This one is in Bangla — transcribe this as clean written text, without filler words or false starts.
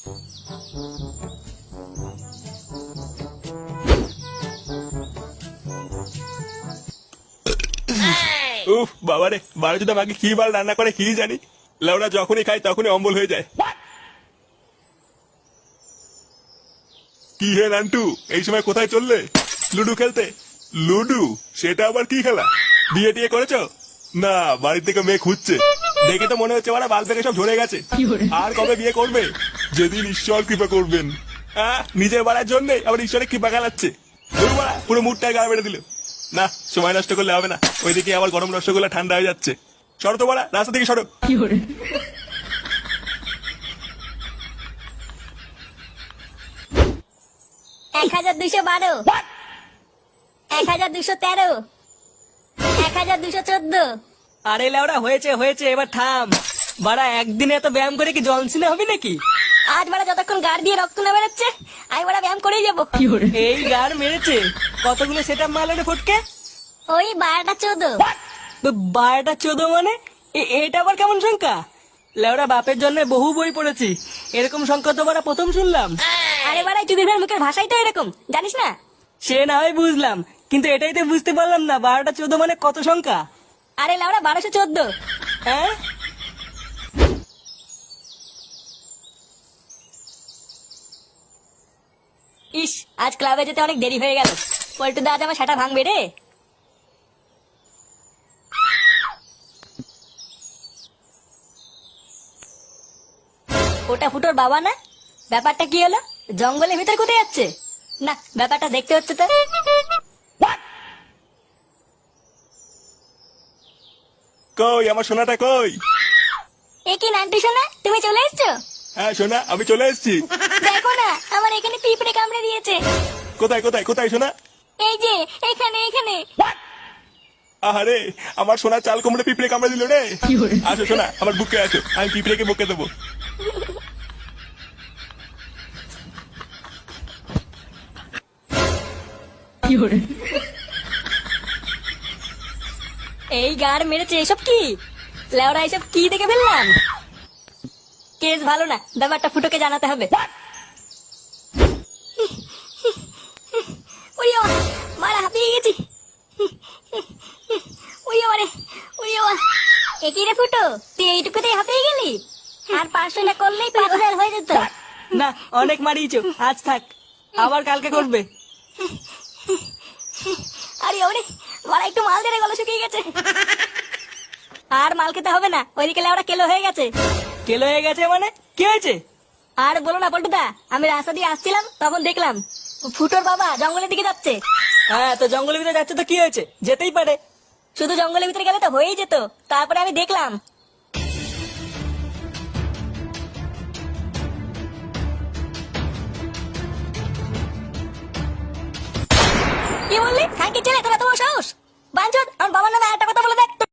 উফ বাবারে, বারোজোদা মাকে কি বাল রান্না করে কি জানি, লেওরা যখনই খাই তখনই অম্বল হয়ে যায়। কি হে নান্টু, এই সময় কোথায় চললে? লুডু খেলতে? লুডু? সেটা আবার কি খেলা? বিয়ে টিয়ে করেছো? না, বাড়ি থেকে মেয়ে খুঁজছে। দেখে তো মনে হচ্ছে ওরা বাল থেকে সব ঝরে গেছে। আর কবে বিয়ে করবে? যেদিন ঈশ্বর কৃপা করবেন। নিজের বাড়ার জন্য আবার ঈশ্বরের কৃপা খেলাচ্ছে। পুরো মুডটাই গা বেড়ে দিল। না, সময় নষ্ট করলে হবে না, ওইদিকে আবার গরম রসগোল্লা ঠান্ডা হয়ে যাচ্ছে। সরো তো বাড়া, রাস্তা থেকে সরো। 1212, 1213, 1214। আরে লেওড়া, হয়েছে হয়েছে, এবার থাম। বাড়া, একদিনে এত ব্যায়াম করে কি জলসিনে হবে নাকি? আজ বাড়া যতক্ষণ গাড় দিয়ে রক্ত না বেরোচ্ছে আমি বাড়া ব্যায়াম করেই যাবো। এই গার মেরেছে? কতগুলো সেটা মারলো রে ফটকে? ওই 12টা 14। 12টা 14 মানে? এটা আবার কেমন সংখ্যা? লেওড়া, বাপের জন্য বহু বই পড়েছি, এরকম সংখ্যা তো বাড়া প্রথম শুনলাম। আরে বাড়া, চুদির ভাইয়ের মুখের ভাষাই তো এরকম, জানিস না? সে না হয় বুঝলাম, কিন্তু এটাই তো বুঝতে পারলাম না 12টা 14 মানে কত সংখ্যা। আরে লাউড়া 1214। হ্যাঁ? ইস, আজ ক্লাবে যেতে অনেক দেরি হয়ে গেল। পল্টুদা আজ আমার সেটা ভাঙবে রে। ওটা ফুটোর বাবা না? ব্যাপারটা কি হলো? জঙ্গলের ভিতর কোথায় যাচ্ছে? না, ব্যাপারটা দেখতে হচ্ছে তো। কই আমার সোনাটা কই? এ কি নান্টু সোনা, তুমি চলে এসছো? হ্যাঁ সোনা, আমি চলে এসেছি। দেখো না, আমার এখানে পিঁপড়ে কামড়ে দিয়েছে। কোথায় কোথায় কোথায় সোনা? এই যে এখানে এখানে। আহারে, আমার সোনা চাল কুমড়ে পিঁপড়ে কামড়ে দিল রে। আসো সোনা, আমার বুকে আসো, আমি পিঁপড়েকে বকে দেবো। এই গাড় মেরেছে, এসব কি? লেওরা, এসব কি দেখে ফেললাম? কেস ভালো না, ব্যাপারটা ফুটোকে জানাতে হবে। মারা হাঁপিয়ে গেছি। একই রে ফুটো, তুই এইটুকুতেই হাঁপিয়ে গেলি? আর 500 না করলেই পাগল হয়ে যেত। না, অনেক মারিয়েছো, আজ থাক, আবার কালকে করবে। আরে ওরে মারা, একটু মাল দে, গলা শুকিয়ে গেছে। আর মাল খেতে হবে না, ওইদিকে লেওরা কেলো হয়ে গেছে। কেলো হয়ে গেছে মানে? কি হয়েছে? আর বলো না পল্টুদা, আমি রাস্তা দিয়ে আসছিলাম, তখন দেখলাম ফুটোর বাবা জঙ্গলের দিকে যাচ্ছে। হ্যাঁ, তো জঙ্গলের ভিতরে যাচ্ছে তো কি হয়েছে, যেতেই পারে। শুধু জঙ্গলের ভিতরে গেলে তো হয়েই যেত, তারপরে আমি দেখলাম। কি বললি? খানকি ছেলে, তোরা তোমার সাহস? বাঞ্চোদ, আমার বাবার নামে